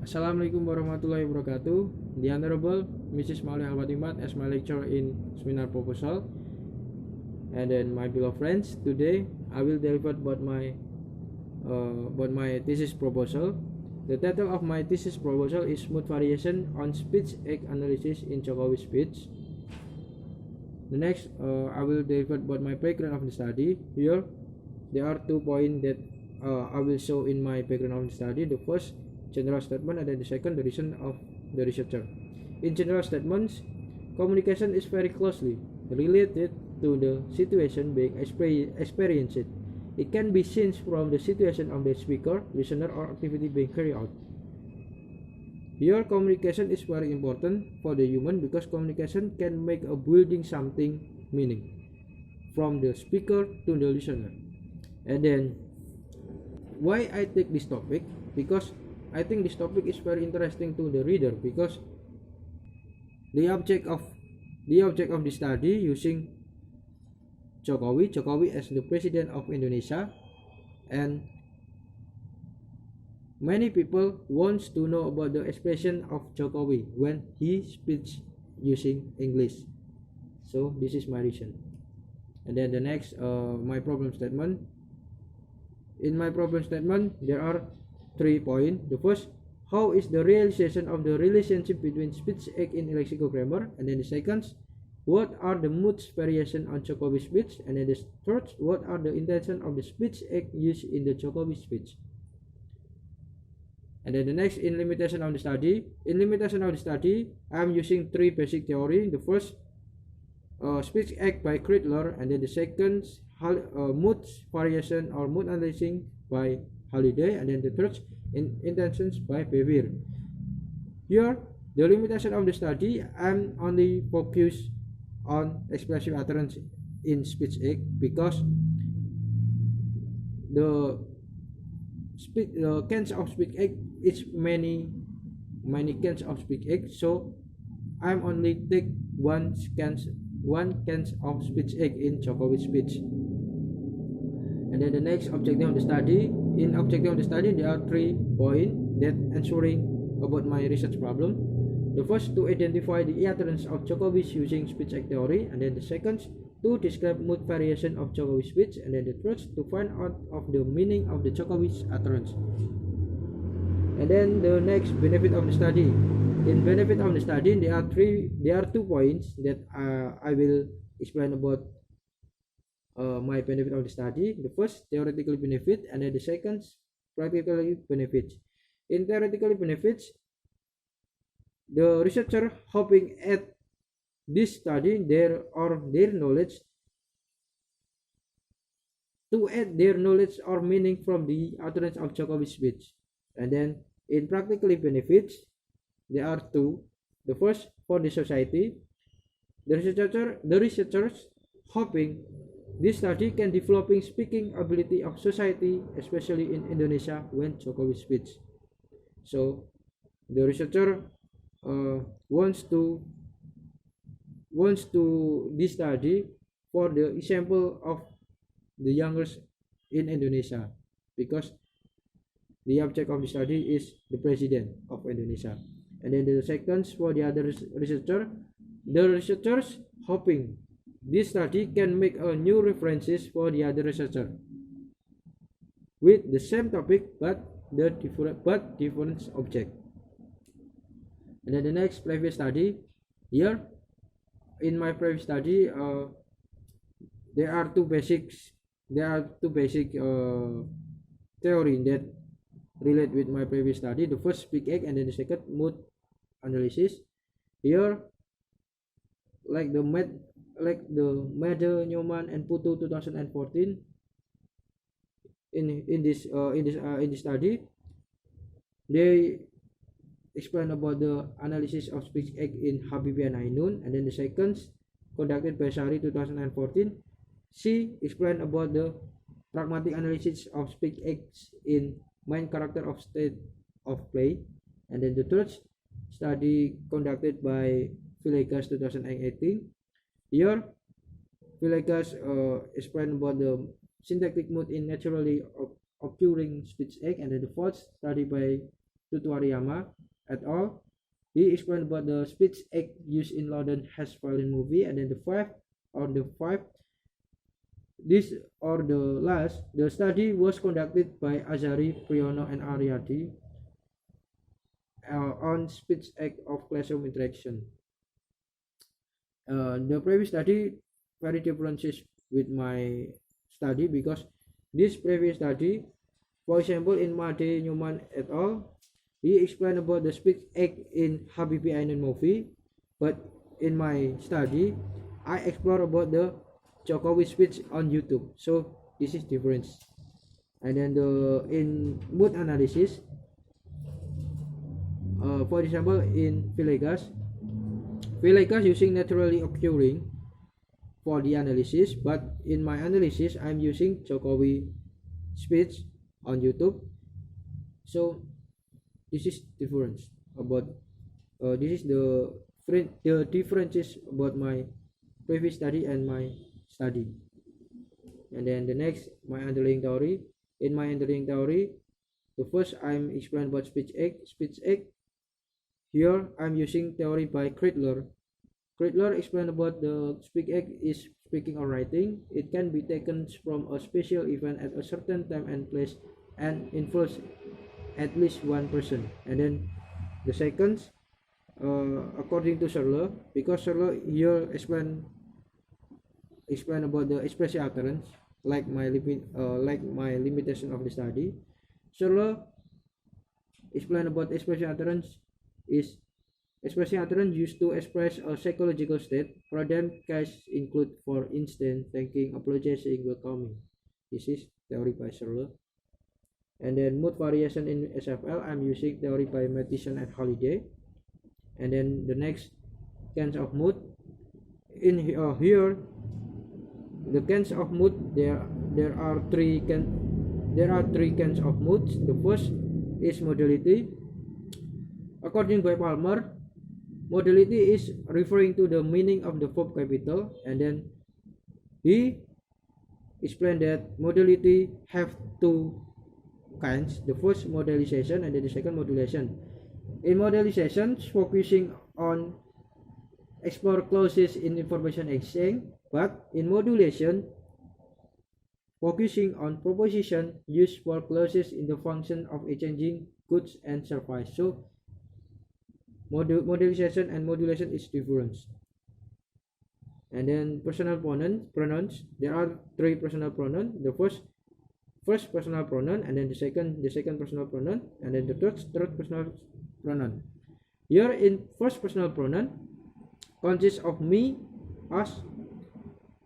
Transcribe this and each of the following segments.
Assalamualaikum warahmatullahi wabarakatuh. The Honorable Mrs. Maulih Al-Fatimat as my lecturer in seminar proposal. And then my beloved friends, today I will deliver about my thesis proposal. The title of my thesis proposal is Mood Variation on Speech Act Analysis in Jokowi Speech. The next, I will deliver about my background of the study. Here, there are 2 points that I will show in my background of the study. The first, general statement, and then the second, the reason of the researcher. In general statements, communication is very closely related to the situation being experienced. It can be seen from the situation of the speaker, listener, or activity being carried out. Here, communication is very important for the human because communication can make a building something meaning from the speaker to the listener. And then, why I take this topic? Because I think this topic is very interesting to the reader because the object of the study using Jokowi as the president of Indonesia, and many people wants to know about the expression of Jokowi when he speaks using English. So this is my reason. And then the next, my problem statement. In my problem statement, there are 3 points. The first, how is the realization of the relationship between speech act in lexical grammar? And then the second, what are the moods variation on Jokowi speech? And then the third, what are the intention of the speech act used in the Jokowi speech? And then the next, in limitation of the study. In limitation of the study, I am using 3 basic theory. The first, speech act by Critler, and then the second, mood variation or mood analyzing by Holiday, and then the third, intentions by Bever. Here, the limitation of the study, I'm only focused on expressive utterance in speech act because the kinds of speech act is many kinds of speech act, so I'm only take one kinds of speech act in Jokowi speech. And then the next objective of the study. In objective of the study, there are 3 points that answering about my research problem. The first, to identify the utterance of Jokowi using speech act theory, and then the second, to describe mood variation of Jokowi speech, and then the third, to find out of the meaning of the Jokowi's utterance. And then the next, benefit of the study. In benefit of the study, there are 2 points that I will explain about my benefit of the study. The first, theoretical benefit, and then the second, practical benefits. In theoretical benefits, the researcher hoping at this study their knowledge to add their knowledge or meaning from the utterance of Jokowi speech. And then in practical benefits, there are 2. The first, for the society, the researchers hoping this study can developing speaking ability of society, especially in Indonesia when Jokowi speaks. So the researcher wants to this study for the example of the youngest in Indonesia because the object of the study is the president of Indonesia. And then the second, for the other researcher, the researchers hoping this study can make a new references for the other researcher with the same topic but different object. And then the next, previous study. Here, in my previous study, there are two basic theory that relate with my previous study. The first, speak act, and then the second, mood analysis. Here, like the Mede, Newman, and Putu 2014. In this study, they explain about the analysis of speech act in Habibie and Ainun, and then the second, conducted by Sari 2014. She explained about the pragmatic analysis of speech acts in main character of state of play, and then the third study conducted by Villegas 2018. Here, Villegas explained about the syntactic mood in naturally occurring speech act, and then the fourth study by Tutuariyama et al. He explained about the speech act used in London has violin movie, and then the last, the study was conducted by Azari, Priyono, and Ariati on speech act of classroom interaction. The previous study very differences with my study because this previous study, for example, in Made Newman et al., he explained about the speech act in Habibi Ainun movie, but in my study, I explore about the Jokowi speech on YouTube. So this is difference. And then in mood analysis, for example, in Villegas using naturally occurring for the analysis, but in my analysis, I'm using Jokowi speech on YouTube. So this is difference about this is the differences about my previous study and my study. And then the next, my underlying theory. In my underlying theory, the first I'm explaining about speech act. Here I'm using theory by Kreidler. Kreidler explained about the speech act is speaking or writing. It can be taken from a special event at a certain time and place and influence at least one person. And then the second, according to Searle, because Searle here explain about the expressive utterance, like my limitation of the study. Searle explain about expressive utterance is expressive utterance used to express a psychological state. Problem case include, for instance, thanking, apologizing, welcoming. This is theory by Searle. And then mood variation in SFL, I'm using theory by Matheson and Holiday. And then the next kinds of mood. In here, the kinds of mood, there are three kinds of moods. The first is modality. According by Palmer, modality is referring to the meaning of the verb capital, and then he explained that modality have two kinds. The first, modalization, and then the second, modulation. In modalization, focusing on explore clauses in information exchange, but in modulation, focusing on proposition used for clauses in the function of exchanging goods and service. So modalization and modulation is different. And then personal pronouns. There are three personal pronouns. The first personal pronoun, and then the second personal pronoun, and then the third personal pronoun. Here in first personal pronoun consists of me, us,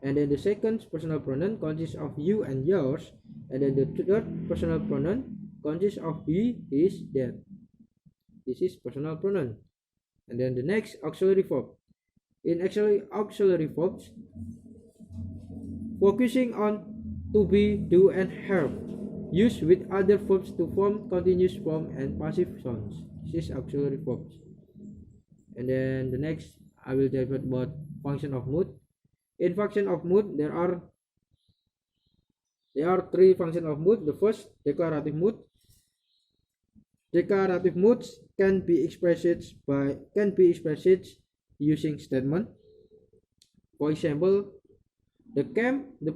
and then the second personal pronoun consists of you and yours, and then the third personal pronoun consists of he, his, that. This is personal pronoun. And then the next, auxiliary verb. In auxiliary verbs, focusing on to be, do, and have, used with other verbs to form continuous form and passive sounds. This is auxiliary verbs. And then the next, I will tell you about function of mood. In function of mood, there are three functions of mood. The first, declarative mood. Declarative moods can be expressed using statement. For example, the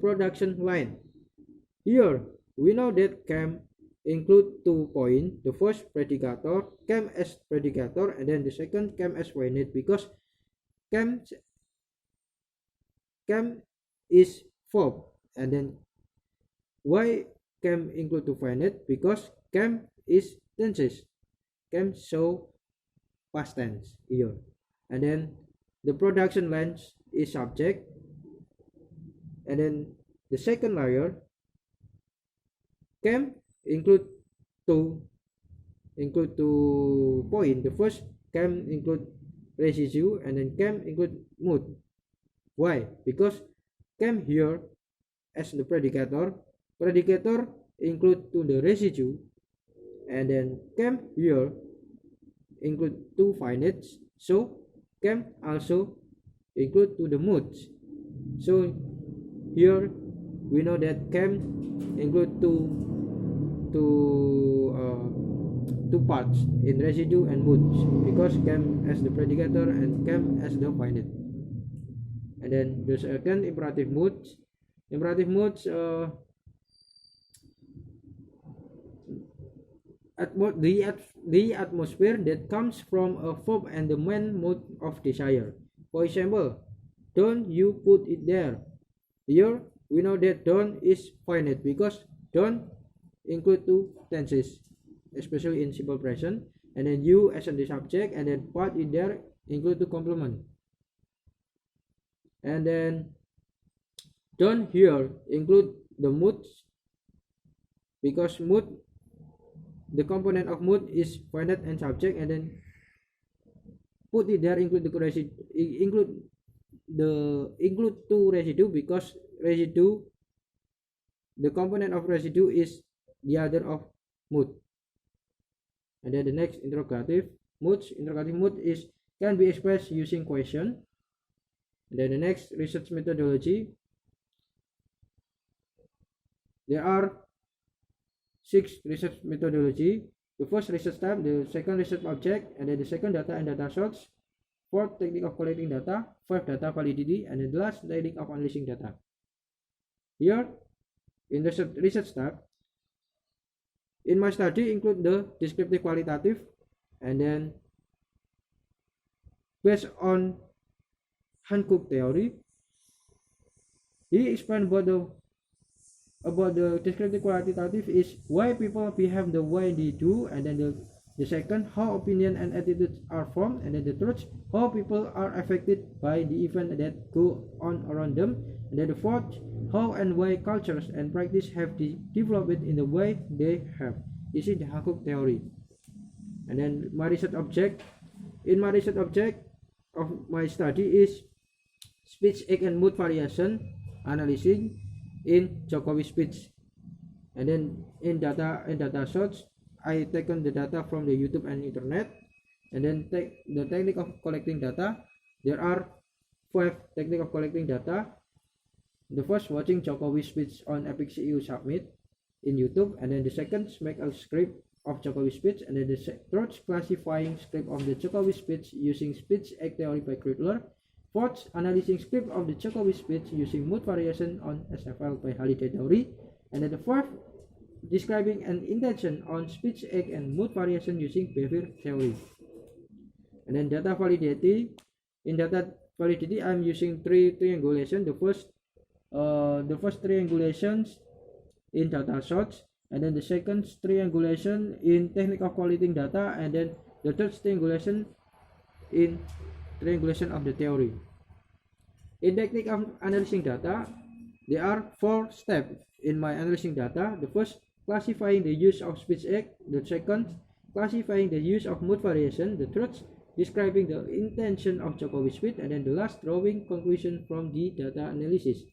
production line. Here we know that cam include 2 points. The first, predicator, cam as predicator, and then the second, cam as finite, because cam is verb. And then why cam include 2 finite? Because cam is tenses. Cam show past tense here. And then the production lines is subject. And then the second layer, cam include two points. The first, cam include residue, and then cam include mood. Why? Because cam here as the predicator include to the residue, and then cam here include 2 finites, so cam also include to the moods. So here we know that cam include two two parts in residue and moods, because came as the predicator and came as the finite. And then the second imperative moods. Imperative moods the atmosphere that comes from a verb and the main mode of desire. For example, don't you put it there. Here we know that don't is finite because don't include two tenses, especially in simple present, and then you as the subject, and then put it there include the complement. And then don't here include the moods because mood, the component of mood is finite and subject, and then put it there include the residue, include two residue because residue, the component of residue is the other of mood. And then the next interrogative moods. Interrogative mood is can be expressed using question. And then the next research methodology. There are 6 research methodology. The first research type, the second research object, and then the second data and data source. Fourth, technique of collecting data. 5, data validity, and then the last, technique of analyzing data. Here, in the research type, in my study include the descriptive qualitative, and then based on Hankook theory, he explained about the descriptive qualitative is why people behave the way they do, and then the second, how opinion and attitudes are formed, and then the third, how people are affected by the event that go on around them, and then the fourth, how and why cultures and practice have developed in the way they have. This is the Hankook theory. And then my research object, in my research object of my study is speech act and mood variation analysis in Jokowi speech. And then in data source, I taken the data from the YouTube and internet. And then take the technique of collecting data. There are 5 techniques of collecting data. The first, watching Jokowi speech on Epic CEO Summit in YouTube, and then the second, make a script of Jokowi speech, and then the third, classifying script of the Jokowi speech using speech act theory by Kreutler. Fourth, analyzing script of the Jokowi speech using mood variation on SFL by Halliday theory, and then the fourth, describing an intention on speech act and mood variation using behavior theory. And then data validity. In data validity, I'm using 3 triangulation. The first triangulations in data source, and then the second triangulation in technique of collecting data, and then the third triangulation in triangulation of the theory. In technique of analyzing data, there are 4 steps in my analyzing data. The first, classifying the use of speech act. The second, classifying the use of mood variation. The third, describing the intention of Jokowi speech, and then the last, drawing conclusion from the data analysis.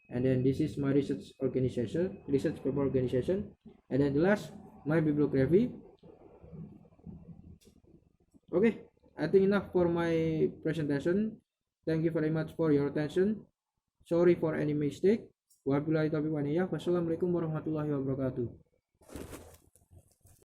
And then this is my research paper organization, and then the last, my bibliography. Okay, I think enough for my presentation. Thank you very much for your attention. Sorry for any mistake. Wabillahi taufiq wal hidayah. Wassalamualaikum warahmatullahi wabarakatuh.